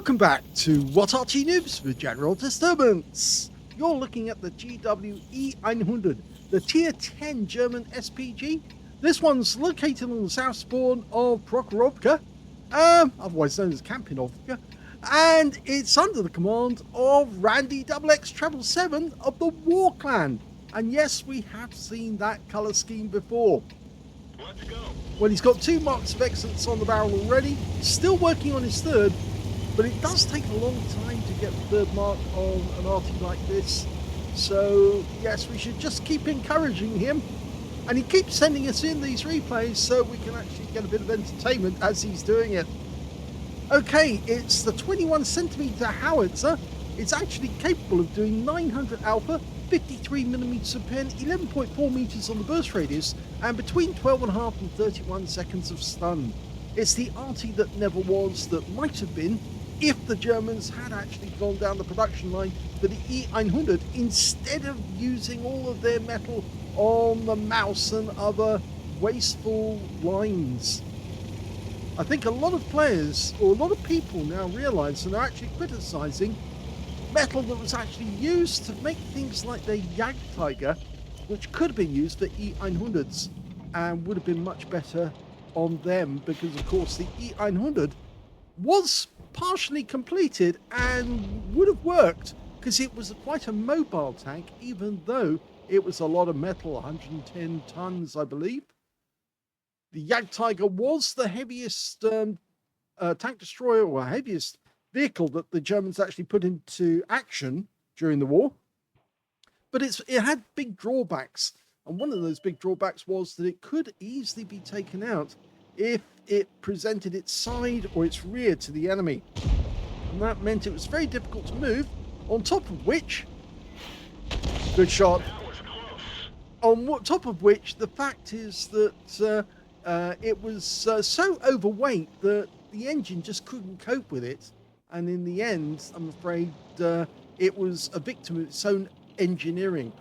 Welcome back to What Arty Noobs for General Disturbance. You're looking at the GWE100, the Tier 10 German SPG. This one's located on the south spawn of Prokhorovka, otherwise known as Kampinovka, and it's under the command of randyxx777 of the War Clan. And yes, we have seen that colour scheme before. Let's go. Well, he's got 2 marks of excellence on the barrel already, still working on his third, but it does take a long time to get the third mark on an Arty like this. So, yes, we should just keep encouraging him. And he keeps sending us in these replays so we can actually get a bit of entertainment as he's doing it. Okay, it's the 21cm howitzer. It's actually capable of doing 900 alpha, 53mm of pen, 11.4 meters on the burst radius, and between 12.5 and 31 seconds of stun. It's the Arty that never was, that might have been, if the Germans had actually gone down the production line for the E100 instead of using all of their metal on the mouse and other wasteful lines. I think a lot of players, or a lot of people now realise and are actually criticising metal that was actually used to make things like the Jagdtiger, which could have been used for E100s and would have been much better on them, because of course the E100 was partially completed and would have worked because it was quite a mobile tank, even though it was a lot of metal, 110 tons, I believe. The Jagdtiger was the heaviest tank destroyer, or heaviest vehicle that the Germans actually put into action during the war. But it had big drawbacks. And one of those big drawbacks was that it could easily be taken out if it presented its side or its rear to the enemy. And that meant it was very difficult to move, on top of which, good shot, on top of which the fact is that it was so overweight that the engine just couldn't cope with it. And in the end, I'm afraid it was a victim of its own engineering.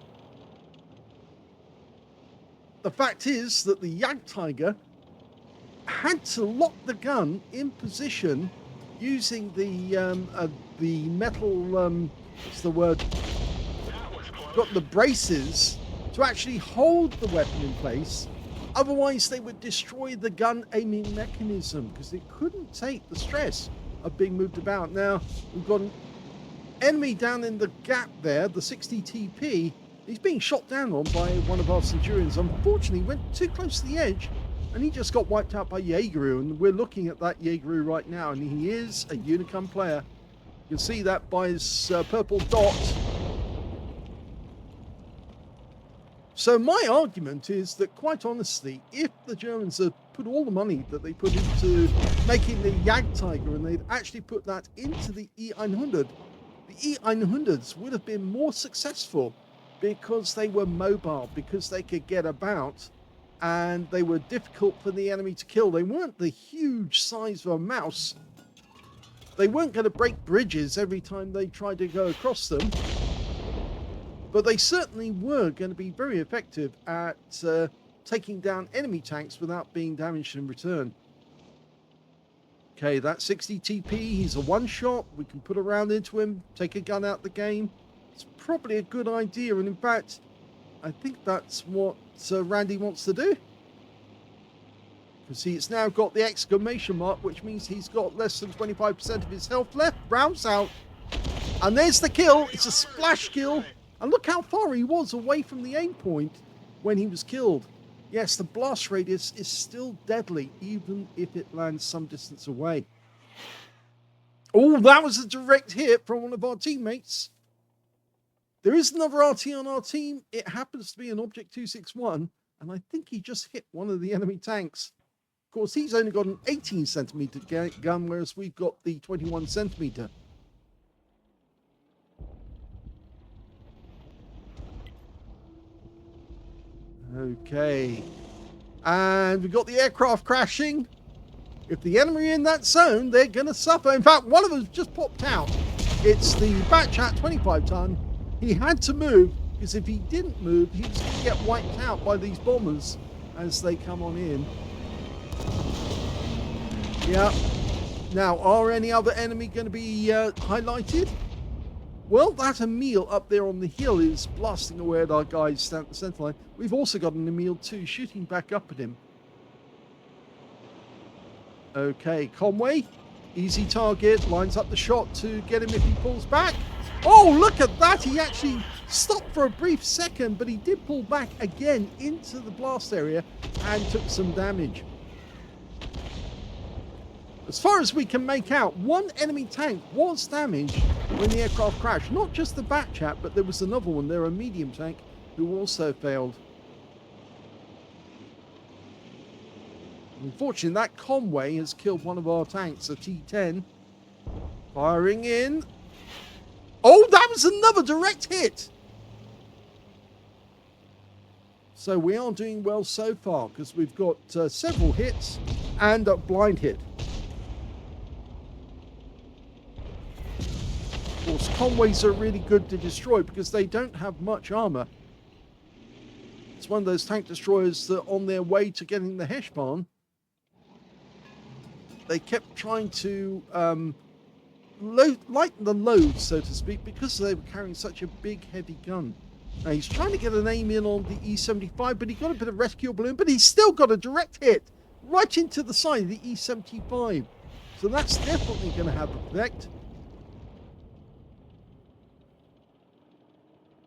The fact is that the Jagdtiger had to lock the gun in position using the metal, what's the word? Got the braces to actually hold the weapon in place. Otherwise, they would destroy the gun aiming mechanism because it couldn't take the stress of being moved about. Now, we've got an enemy down in the gap there, the 60 TP. He's being shot down on by one of our Centurions. Unfortunately, he went too close to the edge and he just got wiped out by Jaegeru. And we're looking at that Jaegeru right now, and he is a Unicum player. You can see that by his purple dot. So my argument is that, quite honestly, if the Germans had put all the money that they put into making the Jagdtiger and they'd actually put that into the E100, the E100s would have been more successful because they were mobile, because they could get about, and they were difficult for the enemy to kill. They weren't the huge size of a mouse. They weren't going to break bridges every time they tried to go across them. But they certainly were going to be very effective at taking down enemy tanks without being damaged in return. Okay, that 60 TP, he's a one-shot. We can put a round into him, take a gun out the game. It's probably a good idea, and in fact, I think that's what Randy wants to do. Because see, it's now got the exclamation mark, which means he's got less than 25% of his health left. Rounds out. And there's the kill. It's a splash kill. And look how far he was away from the aim point when he was killed. Yes, the blast radius is still deadly, even if it lands some distance away. Oh, that was a direct hit from one of our teammates. There is another Arty on our team. It happens to be an Object 261, and I think he just hit one of the enemy tanks. Of course, he's only got an 18cm gun, whereas we've got the 21cm. Okay, and we've got the aircraft crashing. If the enemy are in that zone, they're going to suffer. In fact, one of them just popped out. It's the Batchat 25 ton. He had to move, because if he didn't move, he was going to get wiped out by these bombers as they come on in. Yeah, Now, are any other enemy going to be highlighted? Well, that Emil up there on the hill is blasting away at our guys stand at the center line. We've also got an Emil too, shooting back up at him. Okay, Conway, easy target, lines up the shot to get him if he pulls back. Oh, look at that! He actually stopped for a brief second, but he did pull back again into the blast area and took some damage. As far as we can make out, one enemy tank was damaged when the aircraft crashed. Not just the bat chap, but there was another one there, a medium tank, who also failed. Unfortunately, that Conway has killed one of our tanks, a T-10. Firing in. Oh, that was another direct hit! So we are doing well so far, because we've got several hits and a blind hit. Of course, Conways are really good to destroy because they don't have much armor. It's one of those tank destroyers that on their way to getting the Heshbon, they kept trying to lighten the load, so to speak, because they were carrying such a big, heavy gun. Now, he's trying to get an aim in on the E-75, but he got a bit of rescue balloon, but he's still got a direct hit right into the side of the E-75. So that's definitely going to have an effect.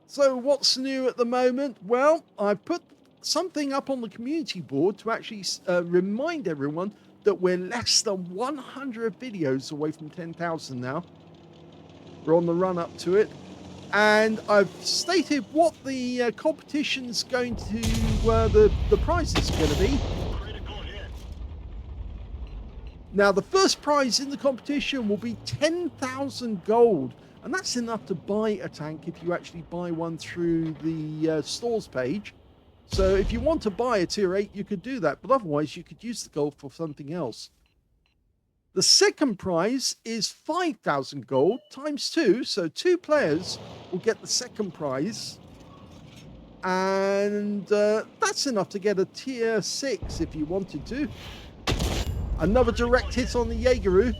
So what's new at the moment? Well, I've put something up on the community board to actually remind everyone that we're less than 100 videos away from 10,000 now. We're on the run up to it. And I've stated what the competition's going to, the prize is going to be. Now, the first prize in the competition will be 10,000 gold. And that's enough to buy a tank if you actually buy one through the stores page. So if you want to buy a tier 8, you could do that. But otherwise, you could use the gold for something else. The second prize is 5,000 gold times 2. So 2 players will get the second prize. And that's enough to get a tier 6 if you wanted to. Another direct hit on the Jaegeru.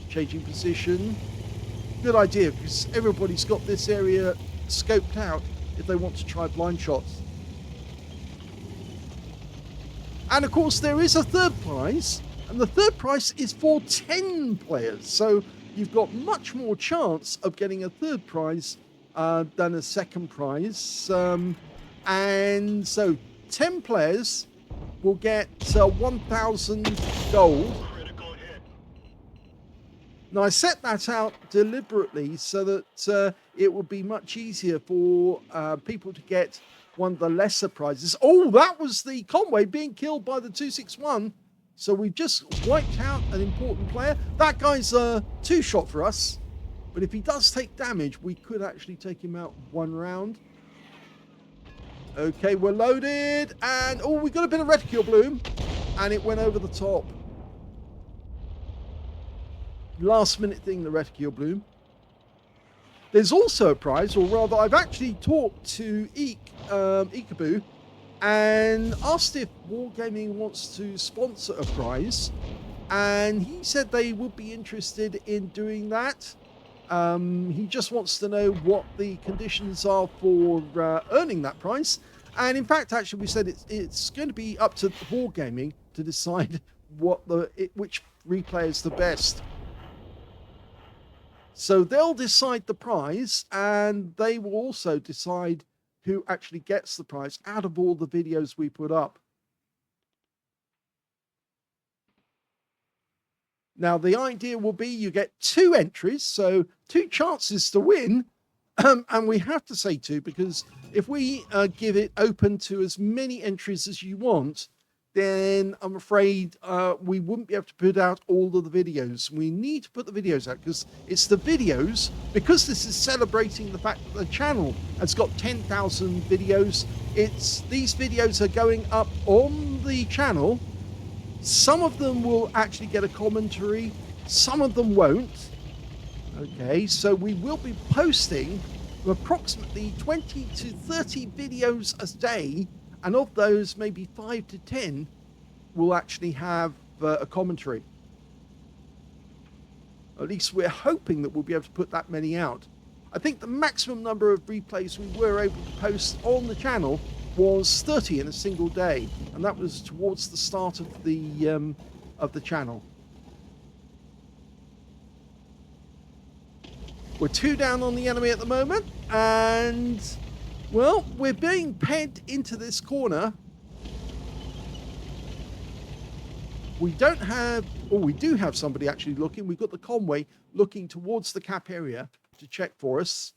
Changing position. Good idea, because everybody's got this area scoped out if they want to try blind shots. And of course, there is a third prize, and the third prize is for 10 players. So you've got much more chance of getting a third prize than a second prize. And so 10 players will get 1,000 gold. Now, I set that out deliberately so that it would be much easier for people to get one of the lesser prizes. Oh, that was the Conway being killed by the 261. So we've just wiped out an important player. That guy's a 2-shot for us. But if he does take damage, we could actually take him out 1 round. Okay, we're loaded. And, oh, we got a bit of reticule bloom. And it went over the top. Last minute thing, the reticule bloom. There's also a prize, or rather, I've actually talked to Ikaboo and asked if Wargaming wants to sponsor a prize, and he said they would be interested in doing that. He just wants to know what the conditions are for earning that prize. And in fact, actually, we said it's going to be up to Wargaming to decide which replay is the best. So they'll decide the prize, and they will also decide who actually gets the prize out of all the videos we put up. Now, the idea will be you get 2 entries, so 2 chances to win. And we have to say 2, because if we give it open to as many entries as you want, then I'm afraid we wouldn't be able to put out all of the videos. We need to put the videos out because it's the videos, because this is celebrating the fact that the channel has got 10,000 videos. These videos are going up on the channel. Some of them will actually get a commentary, some of them won't. Okay, so we will be posting approximately 20 to 30 videos a day. And of those, maybe 5 to 10 will actually have a commentary. At least we're hoping that we'll be able to put that many out. I think the maximum number of replays we were able to post on the channel was 30 in a single day, and that was towards the start of the channel. We're 2 down on the enemy at the moment, and well, we're being pegged into this corner. We don't have, or we do have somebody actually looking. We've got the convoy looking towards the cap area to check for us.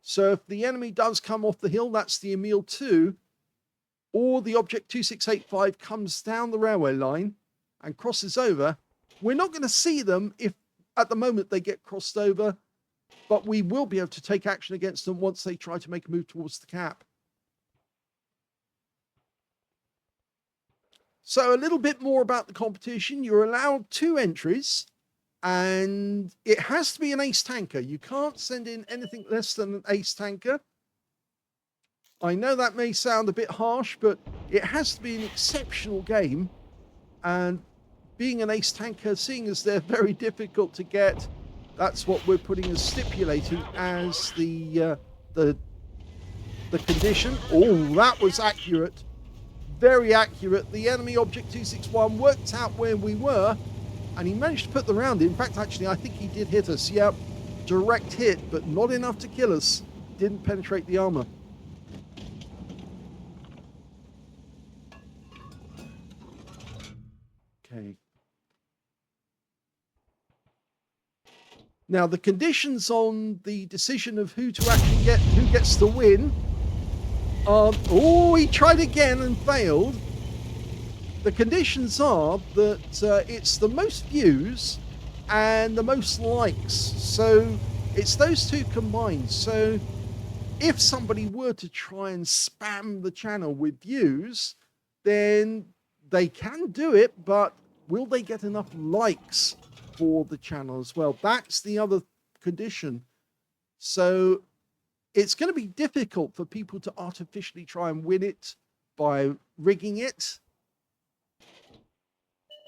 So if the enemy does come off the hill, that's the Emil 2, or the object 2685 comes down the railway line and crosses over. We're not going to see them if at the moment they get crossed over, but we will be able to take action against them once they try to make a move towards the cap. So a little bit more about the competition. You're allowed 2 entries, and it has to be an ace tanker. You can't send in anything less than an ace tanker. I know that may sound a bit harsh, but it has to be an exceptional game. And being an ace tanker, seeing as they're very difficult to get, that's what we're putting as stipulating as the condition. Oh, that was accurate. Very accurate. The enemy object 261 worked out where we were, and he managed to put the round in. In fact, actually, I think he did hit us. Yep, direct hit, but not enough to kill us. Didn't penetrate the armor. Okay. Now, the conditions on the decision of who to actually get, who gets to win. Oh, he tried again and failed. The conditions are that it's the most views and the most likes. So it's those two combined. So if somebody were to try and spam the channel with views, then they can do it, but will they get enough likes for the channel as well? That's the other condition. So it's going to be difficult for people to artificially try and win it by rigging it.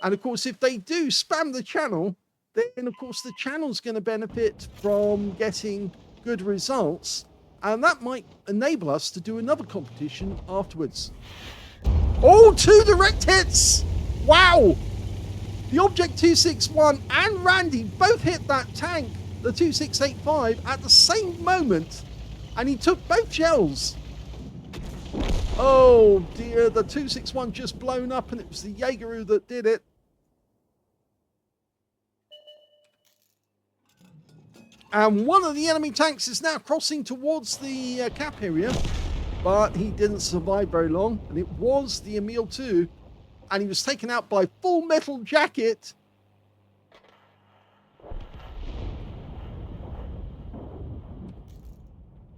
And of course, if they do spam the channel, then of course the channel's going to benefit from getting good results. And that might enable us to do another competition afterwards. Oh, 2 direct hits! Wow! The Object 261 and Randy both hit that tank, the 2685, at the same moment. And he took both shells. Oh dear, the 261 just blown up, and it was the Jaegeru that did it. And one of the enemy tanks is now crossing towards the cap area, but he didn't survive very long, and it was the Emil 2, and he was taken out by Full Metal Jacket.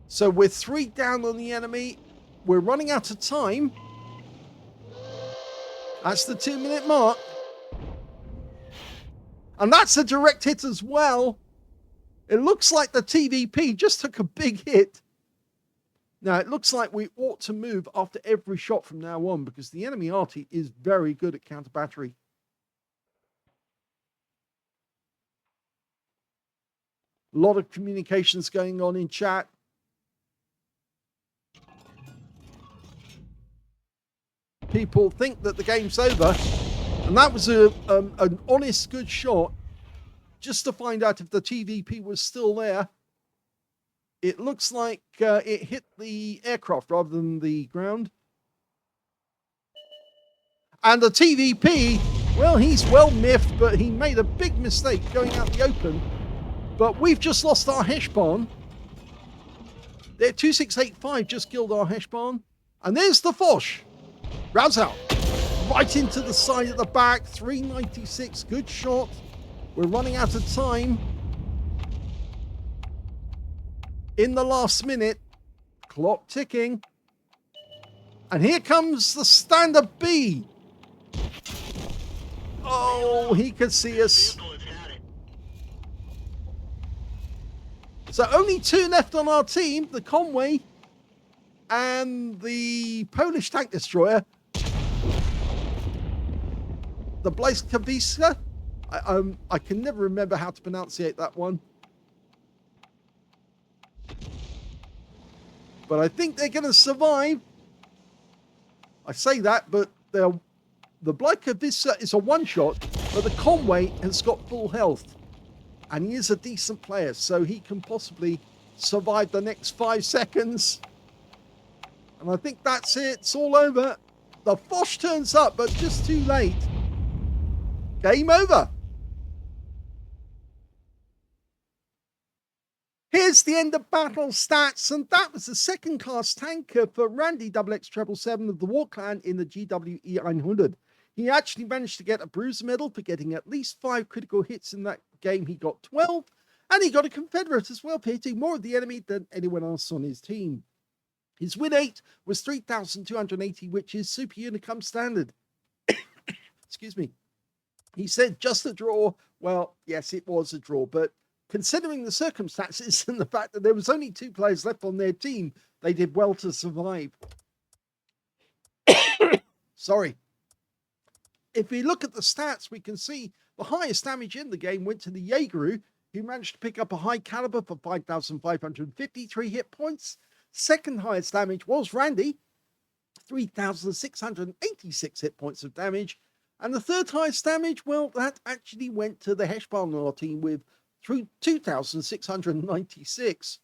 So we're 3 down on the enemy. We're running out of time. That's the 2-minute mark. And that's a direct hit as well. It looks like the TVP just took a big hit. Now, it looks like we ought to move after every shot from now on, because the enemy Arty is very good at counter battery. A lot of communications going on in chat. People think that the game's over, and that was an honest, good shot, just to find out if the TVP was still there. It looks like it hit the aircraft rather than the ground. And the TVP, well, he's well miffed, but he made a big mistake going out the open. But we've just lost our Heshbon. Their 2685 just killed our Heshbon. And there's the Foch. Rounds out. Right into the side at the back. 396. Good shot. We're running out of time. In the last minute. Clock ticking. And here comes the Standard B. Oh, he could see us. So only 2 left on our team. The Conway and the Polish tank destroyer. The Blyskawiska. I can never remember how to pronunciate that one. But I think they're going to survive. I say that, but the Blyka Vista is a one-shot, but the Conway has got full health. And he is a decent player, so he can possibly survive the next 5 seconds. And I think that's it. It's all over. The Foch turns up, but just too late. Game over. Here's the end of battle stats, and that was the second class tanker for Randy XXX777 of the War Clan in the GWE 100. He actually managed to get a bruiser medal for getting at least 5 critical hits in that game. He got 12, and he got a Confederate as well, hitting more of the enemy than anyone else on his team. His win rate was 3,280, which is Super Unicum standard. Excuse me. He said just a draw. Well, yes, it was a draw, but considering the circumstances and the fact that there was only 2 players left on their team, they did well to survive. Sorry. If we look at the stats, we can see the highest damage in the game went to the Jaeger, who managed to pick up a high caliber for 5,553 hit points. Second highest damage was Randy, 3,686 hit points of damage. And the third highest damage, well, that actually went to the Heshbal on our team with 2,696.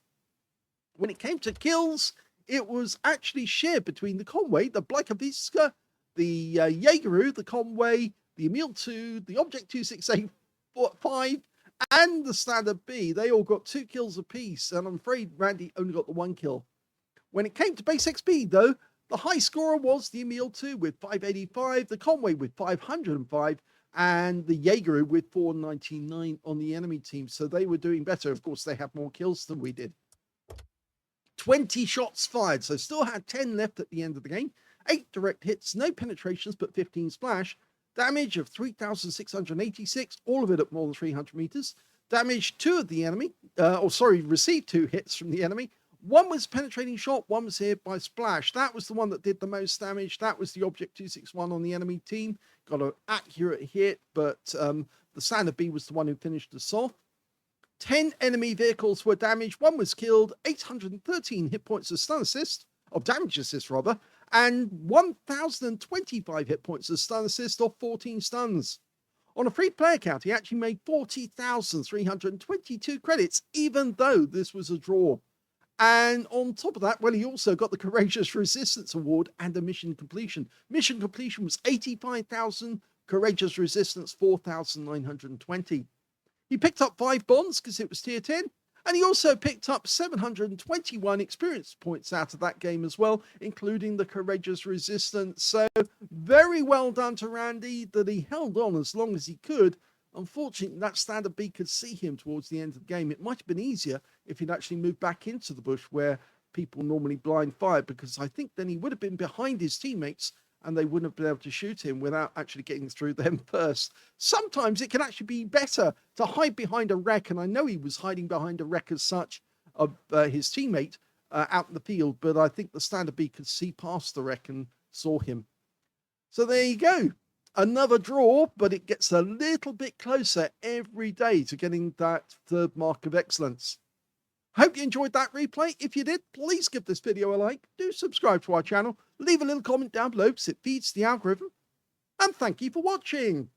When it came to kills, it was actually shared between the Conway, the Blyka, the Jaeger, the Conway, the Emil 2, the Object 2685, and the Standard B. They all got 2 kills apiece, and I'm afraid Randy only got the 1 kill. When it came to base XP, though, the high scorer was the Emil 2 with 585, the Conway with 505, and the Jaeger with 499 on the enemy team. So they were doing better. Of course, they had more kills than we did. 20 shots fired, so still had 10 left at the end of the game. 8 direct hits, no penetrations, but 15 splash. Damage of 3,686, all of it at more than 300 meters. Damage 2 of the enemy, received 2 hits from the enemy. 1 was penetrating shot, 1 was hit by splash. That was the one that did the most damage. That was the Object 261 on the enemy team. Got an accurate hit, but the Standard B was the one who finished us off. 10 enemy vehicles were damaged. 1 was killed. 813 hit points of stun assist, of damage assist rather, and 1,025 hit points of stun assist off 14 stuns. On a free player count, he actually made 40,322 credits, even though this was a draw. And on top of that, well, he also got the Courageous Resistance Award and a mission completion. Mission completion was 85,000, Courageous Resistance 4,920. He picked up 5 bonds because it was tier 10, and he also picked up 721 experience points out of that game as well, including the Courageous Resistance. So very well done to Randy that he held on as long as he could. Unfortunately, that Standard B could see him towards the end of the game. It might have been easier if he'd actually moved back into the bush where people normally blind fire, because I think then he would have been behind his teammates and they wouldn't have been able to shoot him without actually getting through them first. Sometimes it can actually be better to hide behind a wreck, and I know he was hiding behind a wreck as such of his teammate out in the field, but I think the Standard B could see past the wreck and saw him. So there you go. Another draw, but it gets a little bit closer every day to getting that 3rd mark of excellence. Hope you enjoyed that replay. If you did, please give this video a like. Do subscribe to our channel. Leave a little comment down below because it feeds the algorithm. And thank you for watching.